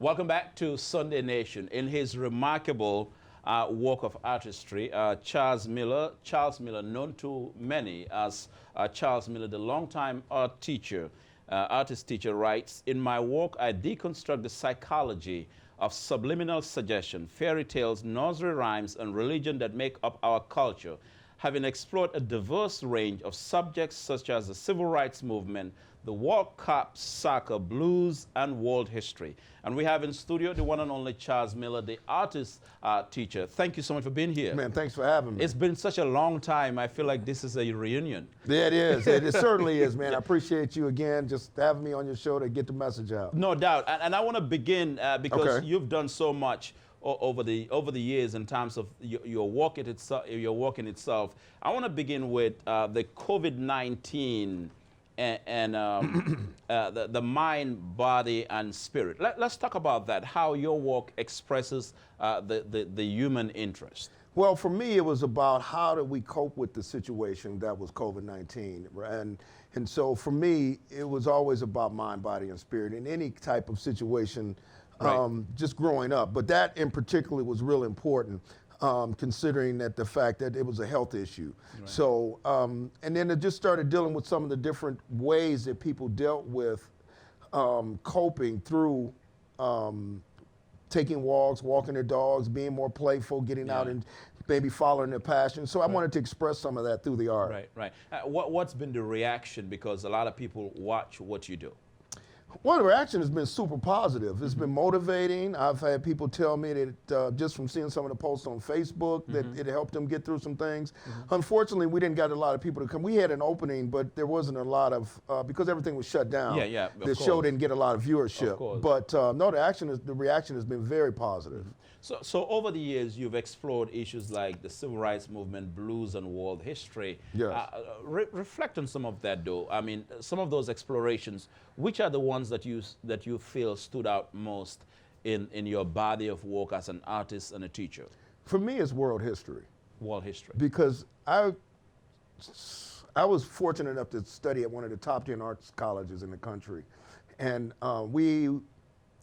Welcome back to Sunday Nation. In his remarkable work of artistry, Charles Miller, known to many as Charles Miller, the longtime artist teacher, writes, "In my work, I deconstruct the psychology of subliminal suggestion, fairy tales, nursery rhymes, and religion that make up our culture, having explored a diverse range of subjects such as the civil rights movement, the World Cup, soccer, blues, and world history." And we have in studio the one and only Chazz Miller, the artist teacher. Thank you so much for being here. Man, thanks for having me. It's been such a long time. I feel like this is a reunion. Yeah, it is. It certainly is, man. I appreciate you again just having me on your show to get the message out. No doubt. And I want to begin because you've done so much over the years in terms of your work in itself. I want to begin with the COVID-19 and the mind, body, and spirit. Let's talk about that, how your work expresses the human interest. Well, for me, it was about how do we cope with the situation that was COVID-19. And so for me, it was always about mind, body, and spirit in any type of situation, just growing up. But that in particular was real important. Considering that the fact that it was a health issue. Right. So, and then it just started dealing with some of the different ways that people dealt with coping through taking walks, walking their dogs, being more playful, getting out and maybe following their passion. So I wanted to express some of that through the art. Right. What's been the reaction? Because a lot of people watch what you do. Well, the reaction has been super positive. It's been motivating. I've had people tell me that just from seeing some of the posts on Facebook that it helped them get through some things. Unfortunately, we didn't get a lot of people to come. We had an opening, but there wasn't a lot of, because everything was shut down. The show didn't get a lot of viewership. But no, the reaction has been very positive. So over the years, you've explored issues like the civil rights movement, blues, and world history. Yes. Reflect on some of that, though. I mean, some of those explorations, which are the ones that you feel stood out most in your body of work as an artist and a teacher? For me, it's world history. World history. Because I was fortunate enough to study at one of the top 10 arts colleges in the country. And we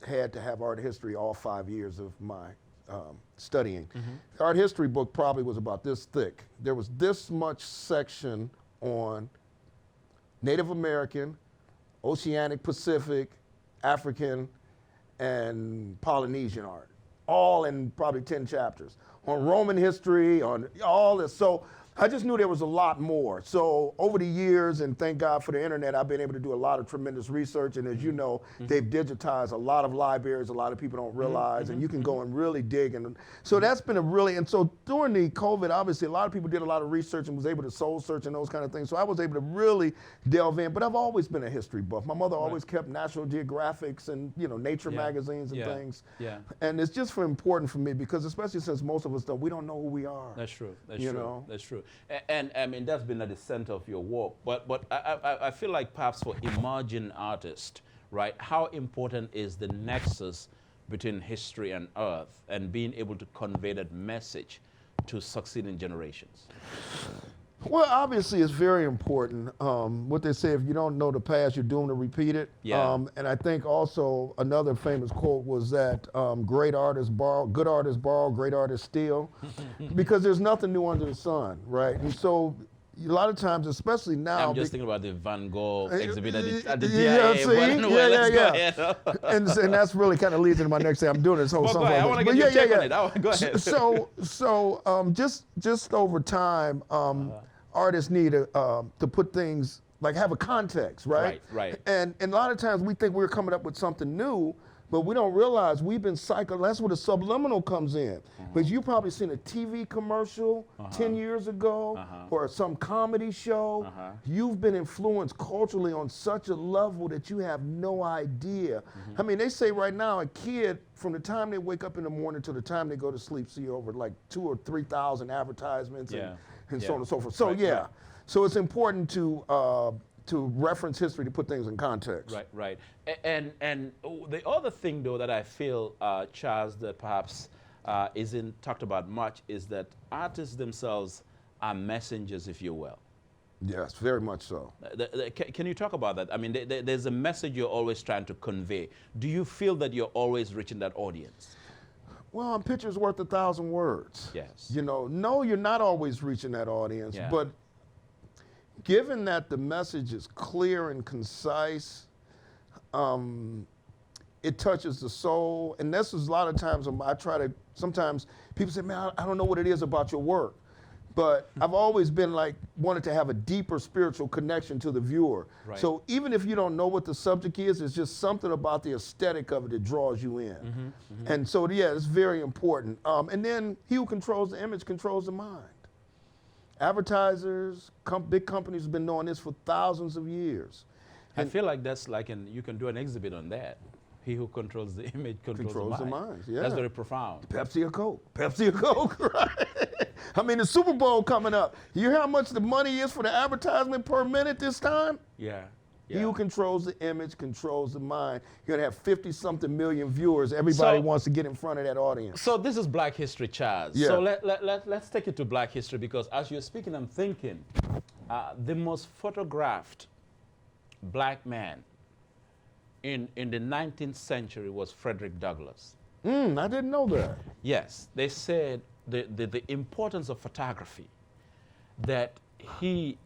had to have art history all 5 years of my studying. The art history book probably was about this thick. There was this much section on Native American, Oceanic, Pacific, African, and Polynesian art, all in probably 10 chapters. On Roman history, on all this. So I just knew there was a lot more. So over the years, and thank God for the internet, I've been able to do a lot of tremendous research. And as you know, they've digitized a lot of libraries, a lot of people don't realize, and you can go and really dig. And so that's been and so during the COVID, obviously a lot of people did a lot of research and was able to soul search and those kind of things. So I was able to really delve in, but I've always been a history buff. My mother always kept National Geographics and nature magazines and things. And it's just important for me because especially since most of us we don't know who we are. That's true. That's true. And I mean, that's been at the center of your work. But I feel like perhaps for emerging artists, right, how important is the nexus between history and earth and being able to convey that message to succeeding generations? Well, obviously, it's very important. What they say, if you don't know the past, you're doomed to repeat it. And I think also another famous quote was that good artists borrow, great artists steal, because there's nothing new under the sun, right? And so a lot of times, especially now. I'm just thinking about the Van Gogh exhibit at the DIA. And that's really kind of leads into my next thing. I'm doing this whole summer. I want to get your take on it. Go ahead. So just over time, artists need to put things, like have a context, right? Right. And a lot of times we think we're coming up with something new, but we don't realize we've been cycled. That's where the subliminal comes in. But you probably seen a TV commercial 10 years ago or some comedy show. You've been influenced culturally on such a level that you have no idea. I mean, they say right now a kid, from the time they wake up in the morning to the time they go to sleep, see over like 2,000 or 3,000 advertisements and so on and so forth. So so it's important to reference history to put things in context. Right. And the other thing, though, that I feel, Chazz, that perhaps isn't talked about much is that artists themselves are messengers, if you will. Yes, very much so. Can you talk about that? I mean, there's a message you're always trying to convey. Do you feel that you're always reaching that audience? Well, a picture's worth 1,000 words. Yes. You know, no, you're not always reaching that audience, Yeah. but given that the message is clear and concise, it touches the soul. And this is a lot of times sometimes people say, man, I don't know what it is about your work. But I've always been wanted to have a deeper spiritual connection to the viewer. Right. So even if you don't know what the subject is, it's just something about the aesthetic of it that draws you in. And so, yeah, it's very important. And then he who controls the image controls the mind. Advertisers, big companies have been knowing this for thousands of years. I feel like that's you can do an exhibit on that. He who controls the image controls the mind. Yeah. That's very profound. Pepsi or Coke? Pepsi or Coke, right? I mean, the Super Bowl coming up. You hear how much the money is for the advertisement per minute this time? Yeah. He who controls the image controls the mind. You're going to have 50-something million viewers. Everybody wants to get in front of that audience. So this is Black History, Chazz. Yeah. So let's take it to Black History, because as you're speaking, I'm thinking the most photographed black man in the 19th century was Frederick Douglass. I didn't know that. Yes, they said the importance of photography, that he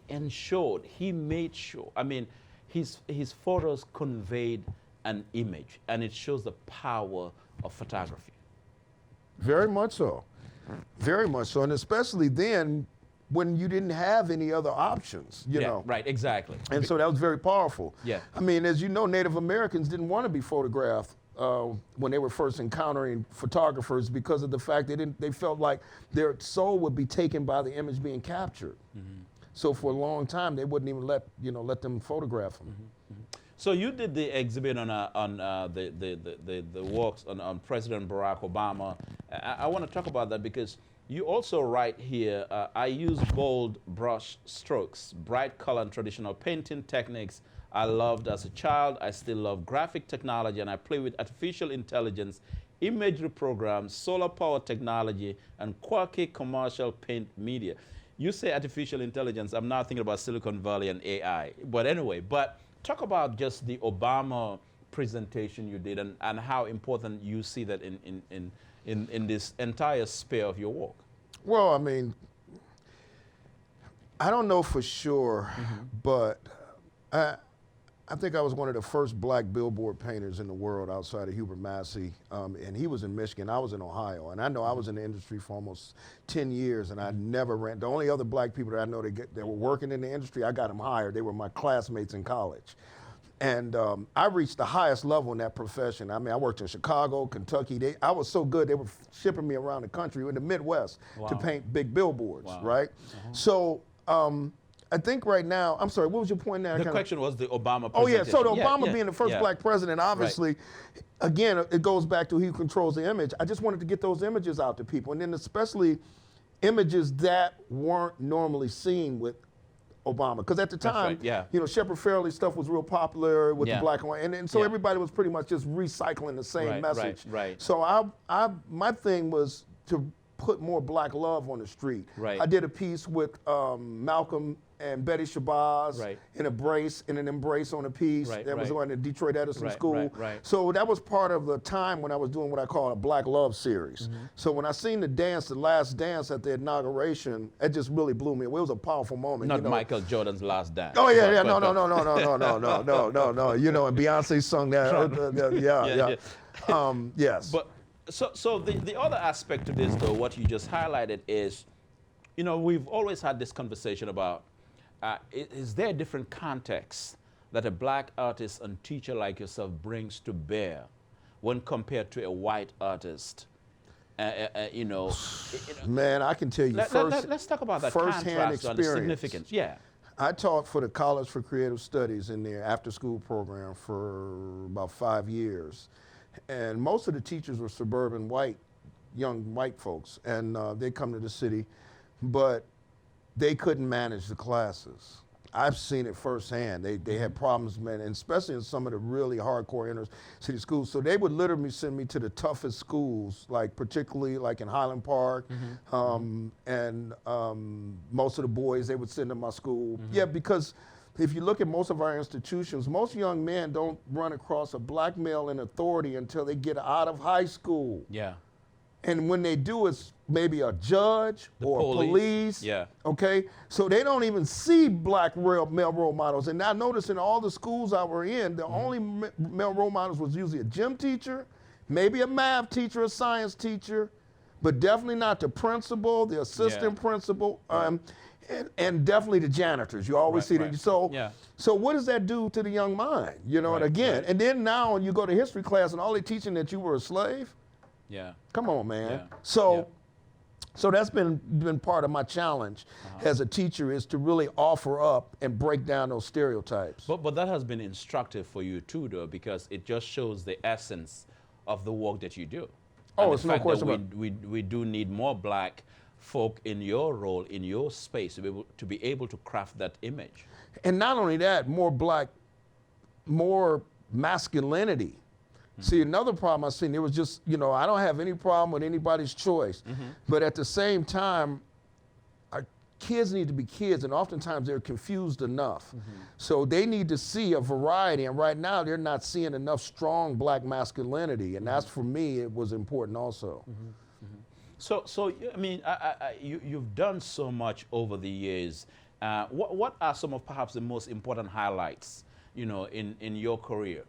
ensured, he made sure, I mean, his photos conveyed an image, and it shows the power of photography. Very much so. Very much so. And especially then when you didn't have any other options, you know. Right, exactly. And so that was very powerful. Yeah. I mean, as you know, Native Americans didn't want to be photographed when they were first encountering photographers, because of the fact they felt like their soul would be taken by the image being captured. So for a long time, they wouldn't even let them photograph them. So you did the exhibit on the works on President Barack Obama. I want to talk about that because you also write here, I use bold brush strokes, bright color and traditional painting techniques I loved as a child. I still love graphic technology, and I play with artificial intelligence, imagery programs, solar power technology, and quirky commercial paint media. You say artificial intelligence, I'm now thinking about Silicon Valley and AI. But anyway, talk about just the Obama presentation you did and how important you see that in this entire sphere of your work. Well, I mean, I don't know for sure, but I think I was one of the first black billboard painters in the world outside of Hubert Massey, and he was in Michigan, I was in Ohio, and I know I was in the industry for almost 10 years, and I never ran. The only other black people that I know that were working in the industry, I got them hired. They were my classmates in college. And I reached the highest level in that profession. I mean, I worked in Chicago, Kentucky. I was so good, they were shipping me around the country in the Midwest to paint big billboards, right? So I think right now, I'm sorry, what was your point now? The question was the Obama presentation. Oh yeah, so the Obama being the first black president, obviously, right. Again, it goes back to he who controls the image. I just wanted to get those images out to people, and then especially images that weren't normally seen with Obama, because at the time, you know, Shepard Fairey stuff was real popular with the black and white, and so everybody was pretty much just recycling the same message. So my thing was to put more black love on the street. I did a piece with Malcolm and Betty Shabazz in an embrace on a piece that was on the Detroit Edison School. So that was part of the time when I was doing what I call a Black Love series. So when I seen the last dance at the inauguration, it just really blew me away. It was a powerful moment. Not Michael Jordan's last dance. Oh yeah, no. You know, and Beyonce sung that. Yes. But so the other aspect to this, though, what you just highlighted is, you know, we've always had this conversation about, is there a different context that a black artist and teacher like yourself brings to bear when compared to a white artist? You know, man, I can tell you let's talk about that first-hand contrast and the significance. Yeah. I taught for the College for Creative Studies in their after-school program for about 5 years. And most of the teachers were suburban young white folks, and they come to the city, but they couldn't manage the classes. I've seen it firsthand. They had problems, man, and especially in some of the really hardcore inner city schools. So they would literally send me to the toughest schools, like particularly like in Highland Park, and most of the boys, they would send to my school. Yeah, because if you look at most of our institutions, most young men don't run across a black male in authority until they get out of high school. Yeah. And when they do, it's maybe a judge or police. Yeah. Okay? So they don't even see black male role models. And I noticed in all the schools I were in, the only male role models was usually a gym teacher, maybe a math teacher, a science teacher, but definitely not the principal, the assistant principal, and definitely the janitors. You always see that. So what does that do to the young mind? You know, and again, and then now when you go to history class and all they teaching that you were a slave. Yeah. Come on, man. So that's been part of my challenge as a teacher, is to really offer up and break down those stereotypes. But that has been instructive for you too, though, because it just shows the essence of the work that you do. Oh, it's no question about it. We do need more black folk in your role, in your space, to be able to craft that image. And not only that, more masculinity. See, another problem I've seen, it was just, you know, I don't have any problem with anybody's choice. But at the same time, our kids need to be kids, and oftentimes they're confused enough. So they need to see a variety, and right now they're not seeing enough strong black masculinity, and that's, for me, it was important also. So I mean, you've done so much over the years. What are some of perhaps the most important highlights, you know, in your career?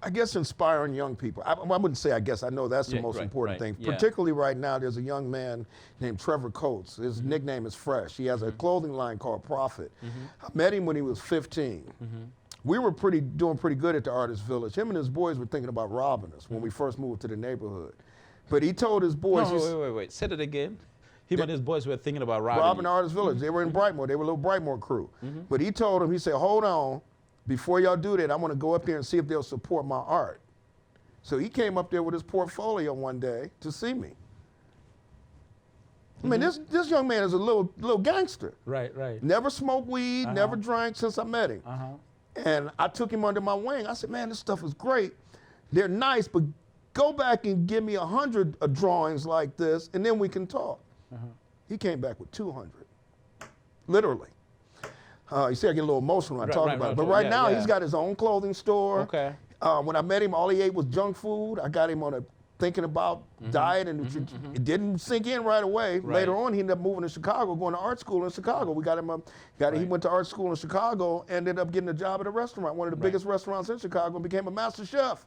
I guess inspiring young people. I wouldn't say I guess, I know that's the most important thing. Particularly right now, there's a young man named Trevor Coates. His nickname is Fresh. He has a clothing line called Profit. I met him when he was 15. We were doing pretty good at the Artist Village. Him and his boys were thinking about robbing us when we first moved to the neighborhood. But he told his boys— wait. Say that again. Him and his boys were thinking about robbing the Artist Village. They were in Brightmoor. They were a little Brightmoor crew. But he told them, he said, hold on. Before y'all do that, I want to go up there and see if they'll support my art. So he came up there with his portfolio one day to see me. I mean, this young man is a little gangster. Right. Never smoked weed, never drank since I met him. And I took him under my wing. I said, man, this stuff is great. They're nice, but go back and give me 100 drawings like this, and then we can talk. He came back with 200, literally. You see, I get a little emotional when I talk about it. But right now, he's got his own clothing store. Okay. When I met him, all he ate was junk food. I got him on thinking about diet, and it didn't sink in right away. Later on, he ended up moving to Chicago, going to art school in Chicago. We got him he went to art school in Chicago, ended up getting a job at a restaurant, one of the biggest restaurants in Chicago, and became a master chef.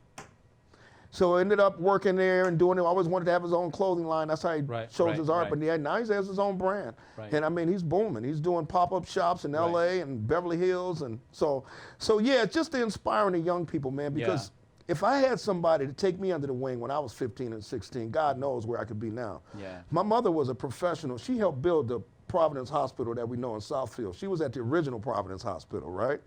So I ended up working there and doing it. I always wanted to have his own clothing line. That's how he chose his art. But now he has his own brand. And I mean, he's booming. He's doing pop-up shops in LA and Beverly Hills. And so yeah, it's just the inspiring the young people, man, because if I had somebody to take me under the wing when I was 15 and 16, God knows where I could be now. My mother was a professional. She helped build the Providence Hospital that we know in Southfield. She was at the original Providence Hospital, right?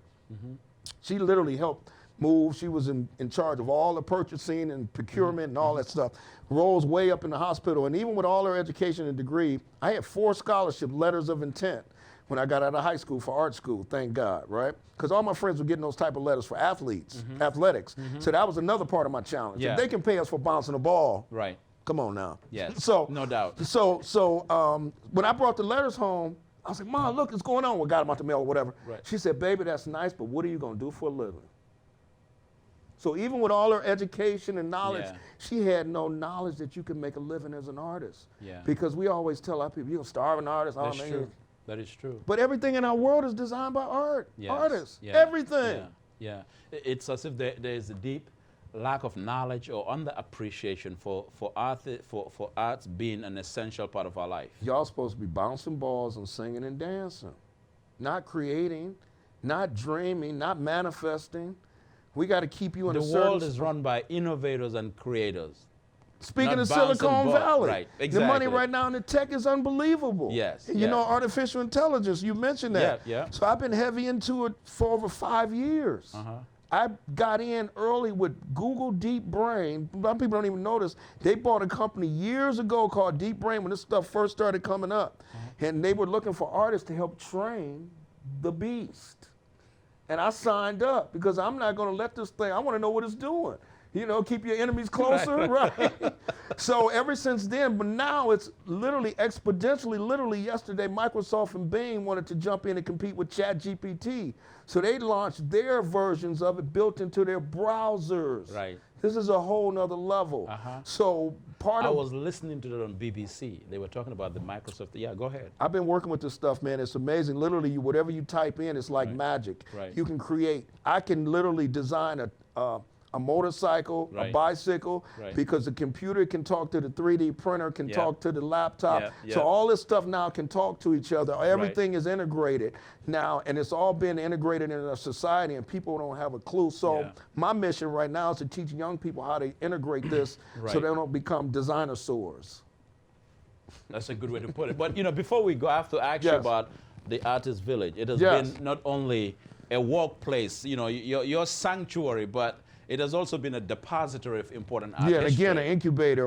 She literally helped move. She was in charge of all the purchasing and procurement and all that stuff. Rose way up in the hospital. And even with all her education and degree, I had 4 scholarship letters of intent when I got out of high school for art school, thank God, right? Because all my friends were getting those type of letters for athletics. So that was another part of my challenge. If they can pay us for bouncing the ball, come on now. So no doubt. So when I brought the letters home, I was like, Mom, look, what's going on? We got them out the mail or whatever. She said, baby, that's nice, but what are you going to do for a living? So even with all her education and knowledge, she had no knowledge that you can make a living as an artist. Because we always tell our people, you're going to starve an artist. That's true. That is true. But everything in our world is designed by artists. Everything. It's as if there is a deep lack of knowledge or underappreciation for arts being an essential part of our life. Y'all supposed to be bouncing balls and singing and dancing, not creating, not dreaming, not manifesting. We got to keep you in the world is run by innovators and creators. Speaking of Silicon Valley, Exactly. The money right now in the tech is unbelievable. You know, artificial intelligence, you mentioned that. So I've been heavy into it for over 5 years. I got in early with Google Deep Brain. A lot of people don't even notice. They bought a company years ago called Deep Brain when this stuff first started coming up. And they were looking for artists to help train the beast. And I signed up because I'm not going to let this thing, I want to know what it's doing. You know, keep your enemies closer, right? So ever since then, but now it's literally exponentially, literally yesterday, Microsoft and Bing wanted to jump in and compete with ChatGPT. So they launched their versions of it built into their browsers. Right. This is a whole nother level. So I was listening to it on BBC. They were talking about the Microsoft. Yeah, go ahead. I've been working with this stuff, man. It's amazing. Literally, whatever you type in, it's like magic. Right. You can create. I can literally design a motorcycle, a bicycle, because the computer can talk to the 3D printer, can talk to the laptop. So all this stuff now can talk to each other. Everything is integrated now, and it's all been integrated in our society, and people don't have a clue. So my mission right now is to teach young people how to integrate this so they don't become dinosaurs. That's a good way to put it. But you know, before we go, I have to ask you about the Artist Village. It has been not only a workplace, you know, your sanctuary, but it has also been a depository of important art and history. again, an incubator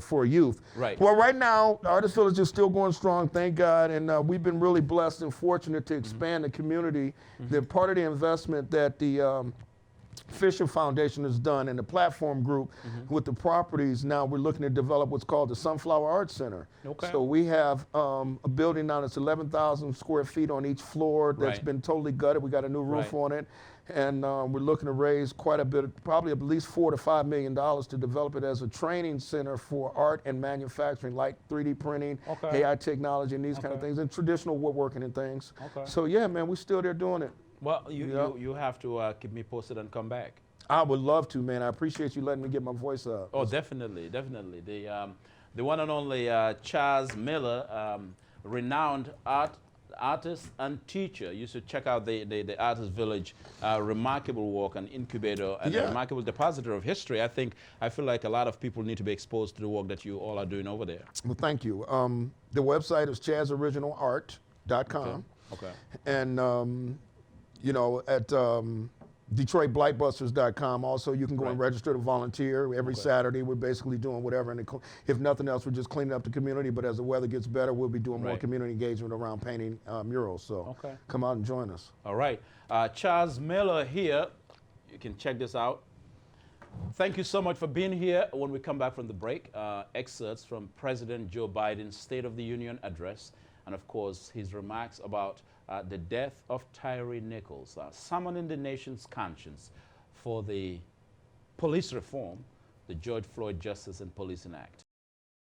for youth. Right. Well, right now, Artist Village is still going strong, thank God, and we've been really blessed and fortunate to expand the community. The part of the investment that the Fisher Foundation has done and the platform group with the properties, now we're looking to develop what's called the Sunflower Arts Center. So we have a building now that's 11,000 square feet on each floor that's been totally gutted. We got a new roof on it. And we're looking to raise quite a bit, probably at least $4 to $5 million to develop it as a training center for art and manufacturing, like 3D printing, AI technology, and these kind of things, and traditional woodworking and things. So yeah, man, we're still there doing it. Well, you have to keep me posted and come back. I would love to, man. I appreciate you letting me get my voice up. Oh, definitely, definitely. The one and only Chazz Miller, renowned artist and teacher. You should check out the Artist Village, remarkable work, an incubator, and a remarkable depository of history. I feel like a lot of people need to be exposed to the work that you all are doing over there. Well, thank you. The website is chazzoriginalart.com. And you know, at DetroitBlightbusters.com. Also, you can go and register to volunteer. Every Saturday, we're basically doing whatever. And if nothing else, we're just cleaning up the community. But as the weather gets better, we'll be doing more community engagement around painting murals. So come out and join us. All right. Chazz Miller here. You can check this out. Thank you so much for being here. When we come back from the break, excerpts from President Joe Biden's State of the Union address, and of course, his remarks about the death of Tyree Nichols, summoning the nation's conscience for the police reform, the George Floyd Justice and Policing Act.